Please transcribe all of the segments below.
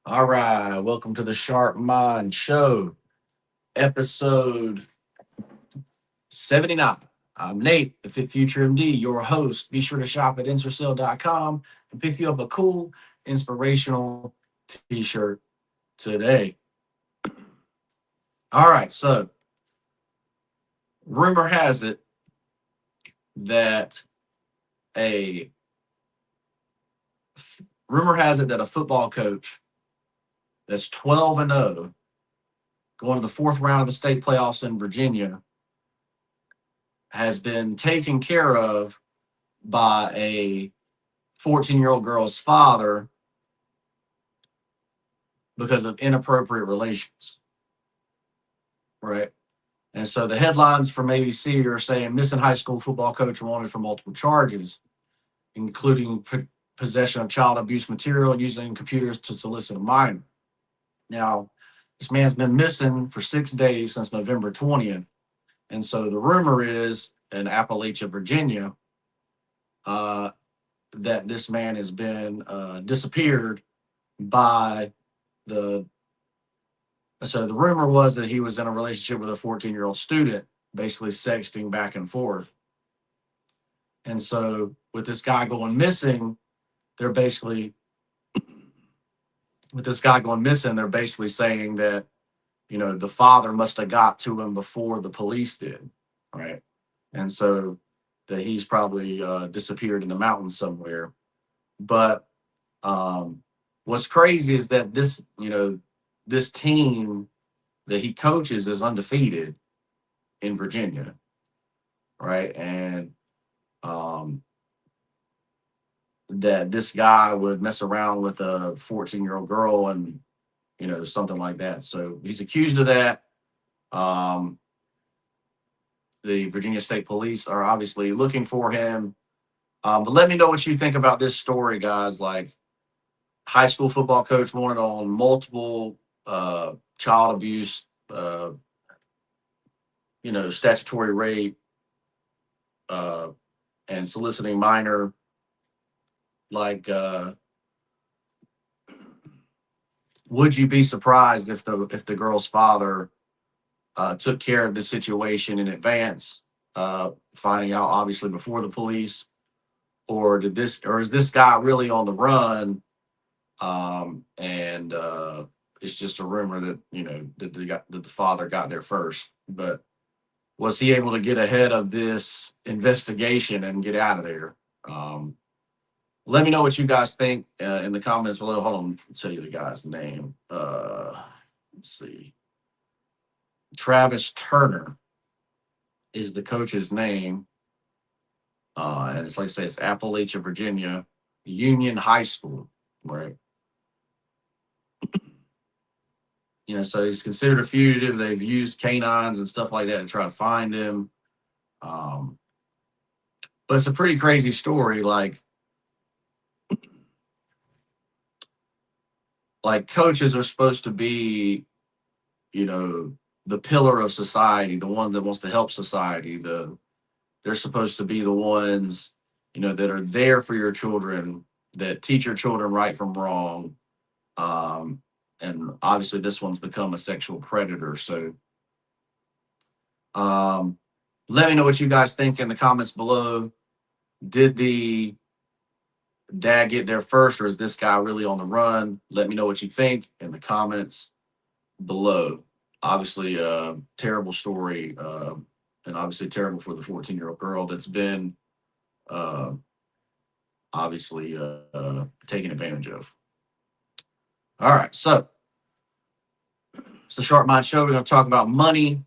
All right, welcome to the Sharp Mind Show, episode 79. I'm Nate, the Fit Future MD, your host. Be sure to shop at insercell.com and pick you up a cool, inspirational t shirt today. All right, so rumor has it that a a football coach that's 12-0 going to the fourth round of the state playoffs in Virginia has been taken care of by a 14-year-old girl's father because of inappropriate relations, right? And so the headlines from ABC are saying missing high school football coach wanted for multiple charges, including possession of child abuse material using computers to solicit a minor. Now, this man's been missing for 6 days since November 20th. And so the rumor is in Appalachia, Virginia, uh, that this man has been disappeared by the so the rumor was that he was in a relationship with a 14-year-old student, basically sexting back and forth. And so with this guy going missing, they're basically they're basically saying that, the father must have got to him before the police did, right? And so that he's probably disappeared in the mountains somewhere. But what's crazy is that this team that he coaches is undefeated in Virginia, right? And um, that this guy would mess around with a 14-year-old girl and, something like that. So he's accused of that. Um, the Virginia State Police are obviously looking for him. But let me know what you think about this story, guys. Like, high school football coach wanted on multiple child abuse, statutory rape, uh, and soliciting minor. Like, would you be surprised if the girl's father took care of the situation in advance, finding out obviously before the police, or is this guy really on the run? And it's just a rumor that that the father got there first, but was he able to get ahead of this investigation and get out of there? Let me know what you guys think in the comments below. Hold on, I'll tell you the guy's name. Let's see. Travis Turner is the coach's name. And it's like I say, it's Appalachia, Virginia, Union High School, right? So he's considered a fugitive. They've used canines and stuff like that to try to find him. Um, but it's a pretty crazy story. Like coaches are supposed to be, the pillar of society, the one that wants to help society. They're supposed to be the ones, that are there for your children, that teach your children right from wrong. And obviously this one's become a sexual predator. So let me know what you guys think in the comments below. Did the dad get there first, or is this guy really on the run? Let me know what you think in the comments below. Obviously, terrible story, and obviously terrible for the 14-year-old girl that's been uh, obviously taken advantage of. All right, so it's the Sharp Mind Show. We're going to talk about money,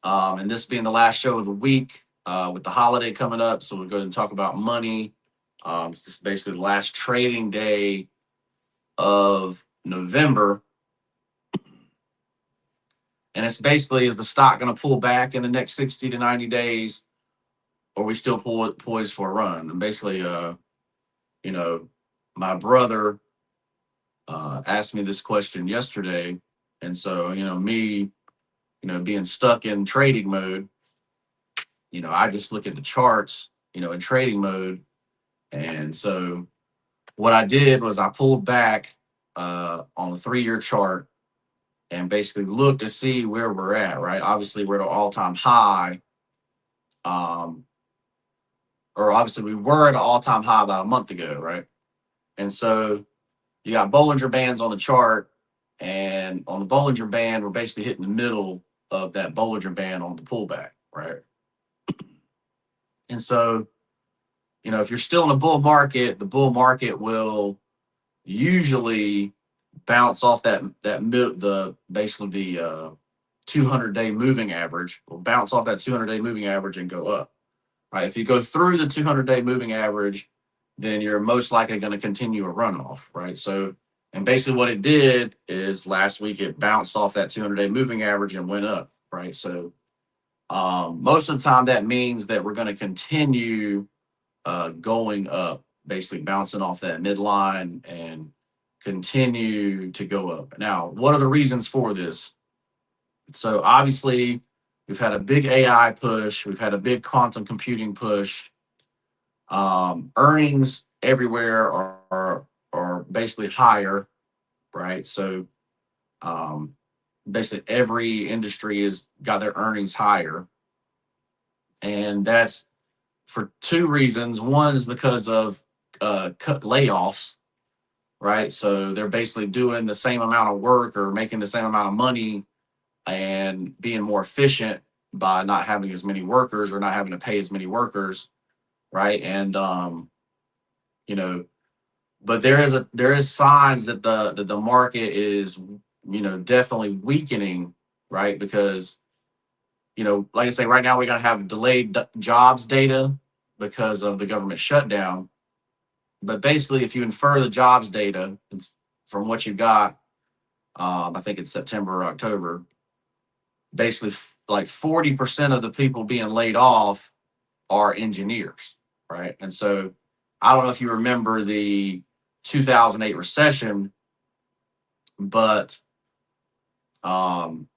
and this being the last show of the week with the holiday coming up. So we're going to talk about money. It's just basically the last trading day of November. And it's basically, is the stock going to pull back in the next 60 to 90 days, or we still poised for a run? And basically, my brother asked me this question yesterday. And so, me, being stuck in trading mode, I just look at the charts, in trading mode. And so what I did was I pulled back on the 3-year chart and basically look to see where we're at, right? Obviously, we're at an all-time high. Or obviously, we were at an all-time high about a month ago, right? And so you got Bollinger Bands on the chart, and on the Bollinger Band, we're basically hitting the middle of that Bollinger Band on the pullback, right? And so, if you're still in a bull market, the bull market will usually bounce off basically the 200-day moving average. Will bounce off that 200-day moving average and go up. Right? If you go through the 200-day moving average, then you're most likely going to continue a runoff, right? So, and basically what it did is last week it bounced off that 200-day moving average and went up, right? So, most of the time that means that we're going to continue going up, basically bouncing off that midline and continue to go up. Now, what are the reasons for this? So obviously, we've had a big AI push. We've had a big quantum computing push. Earnings everywhere are basically higher, right? So basically every industry has got their earnings higher. And that's for two reasons. One is because of layoffs, right? So they're basically doing the same amount of work or making the same amount of money and being more efficient by not having as many workers or not having to pay as many workers, right? And but there is signs that the market is definitely weakening, right? Because like I say, right now we're gonna have delayed jobs data because of the government shutdown. But basically, if you infer the jobs data from what you got, I think it's September or October, basically like 40% of the people being laid off are engineers, right? And so I don't know if you remember the 2008 recession, but one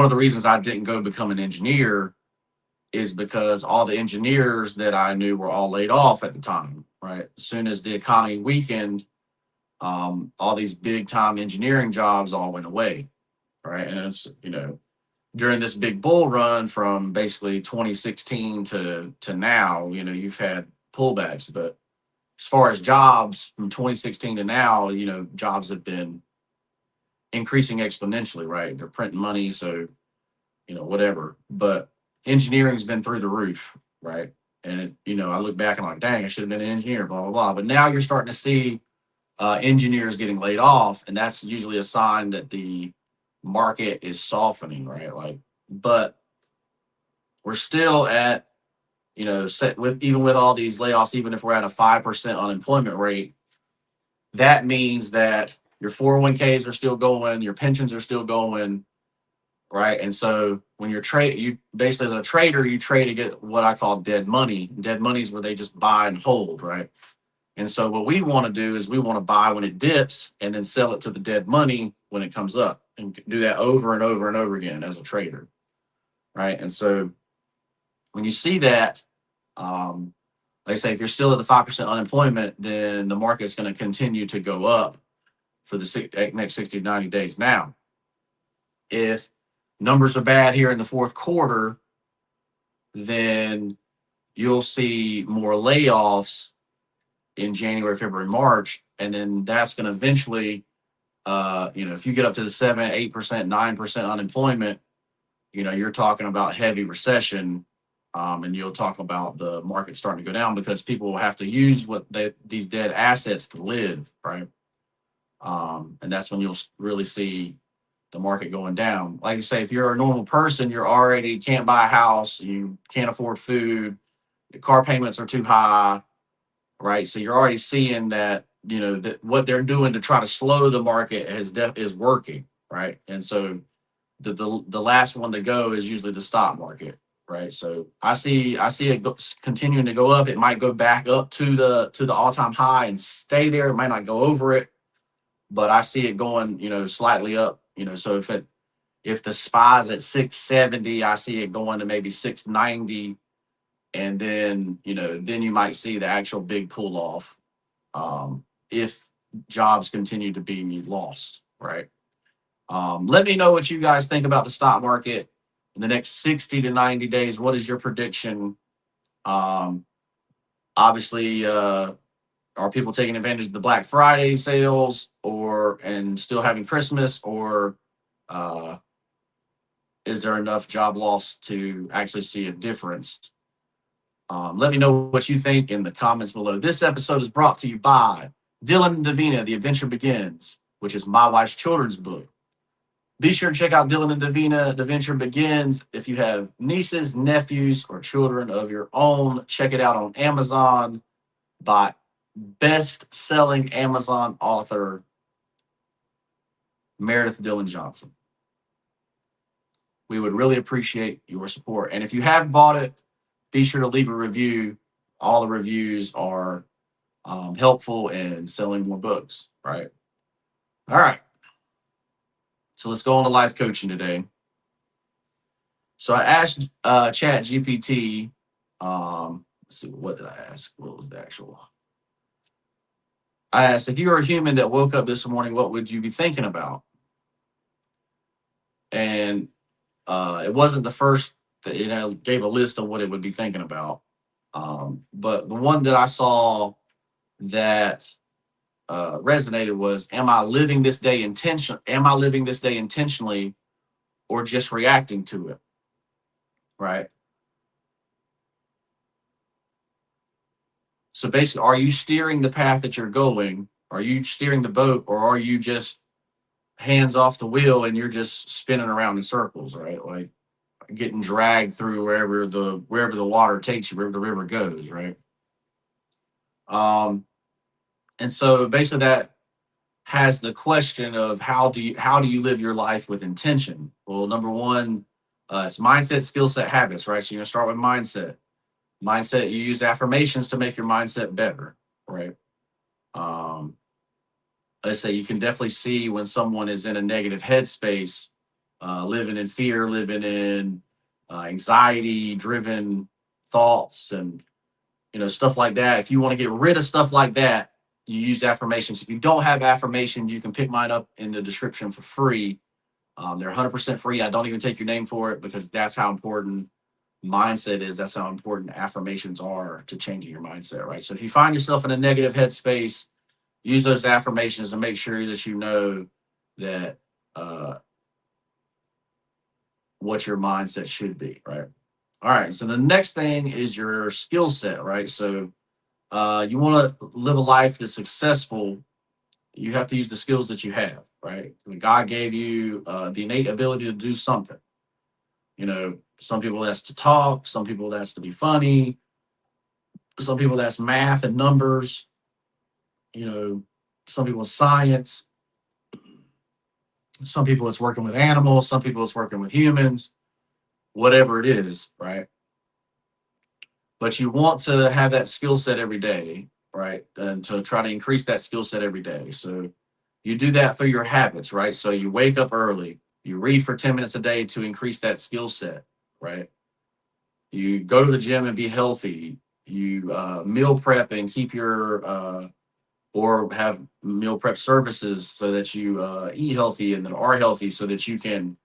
of the reasons I didn't go become an engineer is because all the engineers that I knew were all laid off at the time, right? As soon as the economy weakened, all these big time engineering jobs all went away, right? And it's, during this big bull run from basically 2016 to now, you've had pullbacks. But as far as jobs from 2016 to now, jobs have been increasing exponentially, right? They're printing money, so whatever. But engineering's been through the roof, right? And I look back and I'm like, dang, I should have been an engineer, blah blah blah. But now you're starting to see engineers getting laid off, and that's usually a sign that the market is softening, right? But we're still at, set with even with all these layoffs, even if we're at a 5% unemployment rate, that means that your 401ks are still going, your pensions are still going, right? And so when you basically as a trader, you trade to get what I call dead money. Dead money is where they just buy and hold, right? And so what we want to do is we want to buy when it dips and then sell it to the dead money when it comes up, and do that over and over and over again as a trader, right? And so when you see that, like I say, if you're still at the 5% unemployment, then the market's going to continue to go up for the next 60 to 90 days. Now, if numbers are bad here in the fourth quarter, then you'll see more layoffs in January, February, March, and then that's going to eventually, if you get up to the 7%, 8%, 9% unemployment, you're talking about heavy recession, and you'll talk about the market starting to go down because people will have to use these dead assets to live, right? And that's when you'll really see the market going down. Like I say, if you're a normal person, you're already can't buy a house, you can't afford food, the car payments are too high, right? So you're already seeing that, that what they're doing to try to slow the market is working, right? And so the last one to go is usually the stock market, right? So I see it continuing to go up. It might go back up to the all-time high and stay there. It might not go over it, but I see it going, slightly up. So if the SPY's at 670, I see it going to maybe 690, and then then you might see the actual big pull off. if jobs continue to be lost, right? Let me know what you guys think about the stock market in the next 60 to 90 days. What is your prediction? Um, Obviously, are people taking advantage of the Black Friday sales or and still having Christmas, or uh, is there enough job loss to actually see a difference? Let me know what you think in the comments below. This episode is brought to you by Dylan and Davina, The Adventure Begins, which is my wife's children's book. Be sure to check out Dylan and Davina, The Adventure Begins. If you have nieces, nephews, or children of your own, check it out on Amazon by best-selling Amazon author Meredith Dillon Johnson. We would really appreciate your support. And if you have bought it, be sure to leave a review. All the reviews are helpful in selling more books, right? All right. So let's go on to life coaching today. So I asked Chat GPT, let's see, what did I ask? What was the actual? I asked, if you were a human that woke up this morning, what would you be thinking about? And it wasn't the first that, gave a list of what it would be thinking about. But the one that I saw that resonated was, am I living this day intentionally or just reacting to it? Right. So basically, are you steering the path that you're going? Are you steering the boat, or are you just hands off the wheel and you're just spinning around in circles, right? Like getting dragged through wherever the water takes you, wherever the river goes, right? Um, and so basically that has the question of how do you live your life with intention? Well, number one, it's mindset, skill set, habits, right? So you're gonna start with mindset. Mindset, you use affirmations to make your mindset better, right? Um, let's say you can definitely see when someone is in a negative headspace, living in fear, living in anxiety driven thoughts, and stuff like that. If you want to get rid of stuff like that, you use affirmations. If you don't have affirmations, you can pick mine up in the description for free. They're 100% free. I don't even take your name for it, because that's how important mindset is. That's how important affirmations are to changing your mindset, right? So if you find yourself in a negative headspace, use those affirmations to make sure that you know that what your mindset should be, right? All right. So the next thing is your skill set, right? So you want to live a life that's successful. You have to use the skills that you have, right? God gave you the innate ability to do something. Some people that's to talk, some people that's to be funny, some people that's math and numbers, you know, some people science, some people it's working with animals, some people it's working with humans, whatever it is, right? But you want to have that skill set every day, right? And to try to increase that skill set every day. So you do that through your habits, right? So you wake up early, you read for 10 minutes a day to increase that skill set, right? You go to the gym and be healthy. You meal prep and keep your or have meal prep services so that you eat healthy and then are healthy so that you can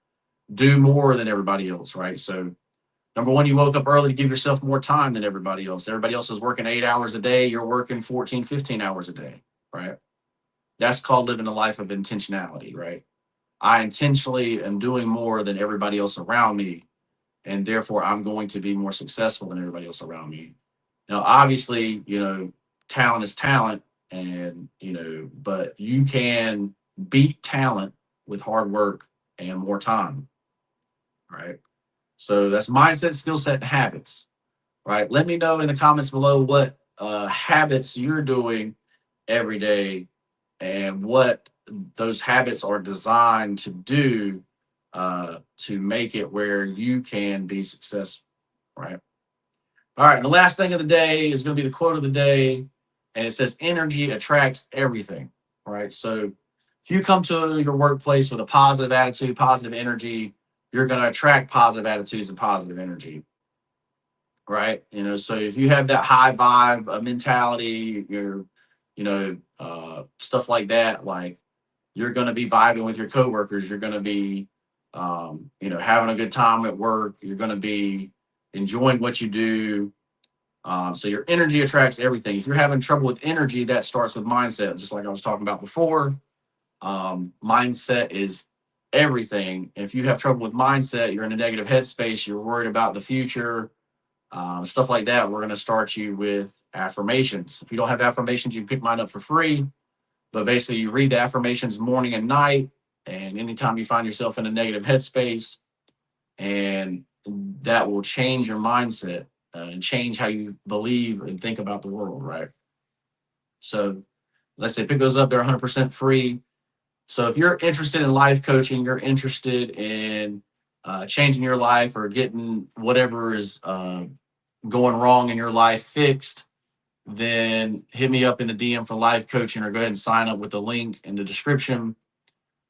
do more than everybody else, right? So number one, you woke up early to give yourself more time than everybody else. Everybody else is working 8 hours a day. You're working 14, 15 hours a day, right? That's called living a life of intentionality, right? I intentionally am doing more than everybody else around me, and therefore I'm going to be more successful than everybody else around me. Now, obviously, talent is talent, and but you can beat talent with hard work and more time, right? So that's mindset, skill set, and habits, right? Let me know in the comments below what habits you're doing every day and what those habits are designed to do to make it where you can be successful, right? All right, the last thing of the day is going to be the quote of the day, and it says, energy attracts everything, right? So if you come to your workplace with a positive attitude, positive energy, you're going to attract positive attitudes and positive energy, right? So if you have that high vibe mentality, you're stuff like that. Like, you're going to be vibing with your coworkers. You're going to be, having a good time at work. You're going to be enjoying what you do. So your energy attracts everything. If you're having trouble with energy, that starts with mindset, just like I was talking about before. Mindset is everything. And if you have trouble with mindset, you're in a negative headspace, you're worried about the future, stuff like that. We're going to start you with affirmations. If you don't have affirmations, you can pick mine up for free. But basically, you read the affirmations morning and night. And anytime you find yourself in a negative headspace, and that will change your mindset and change how you believe and think about the world, right? So let's say pick those up. They're 100% free. So if you're interested in life coaching, you're interested in changing your life or getting whatever is going wrong in your life fixed, then hit me up in the DM for life coaching, or go ahead and sign up with the link in the description,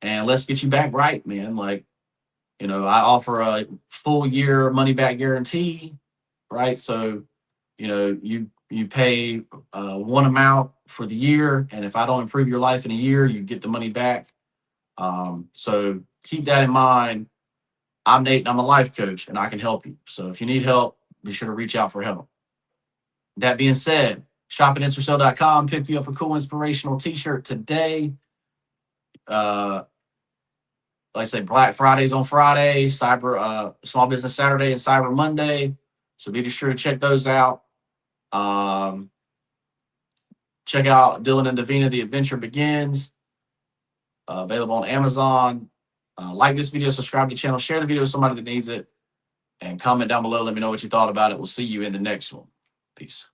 and let's get you back right, man. Like, I offer a full year money back guarantee, right? So, you pay one amount for the year, and if I don't improve your life in a year, you get the money back. So keep that in mind. I'm Nate, and I'm a life coach, and I can help you. So if you need help, be sure to reach out for help. That being said, shop at InstaSell.com. Pick you up a cool inspirational t-shirt today. Like I say, Black Friday's on Friday, Cyber Small Business Saturday, and Cyber Monday. So be sure to check those out. Check out Dylan and Davina, The Adventure Begins. Available on Amazon. Like this video, subscribe to the channel, share the video with somebody that needs it, and comment down below. Let me know what you thought about it. We'll see you in the next one. Peace.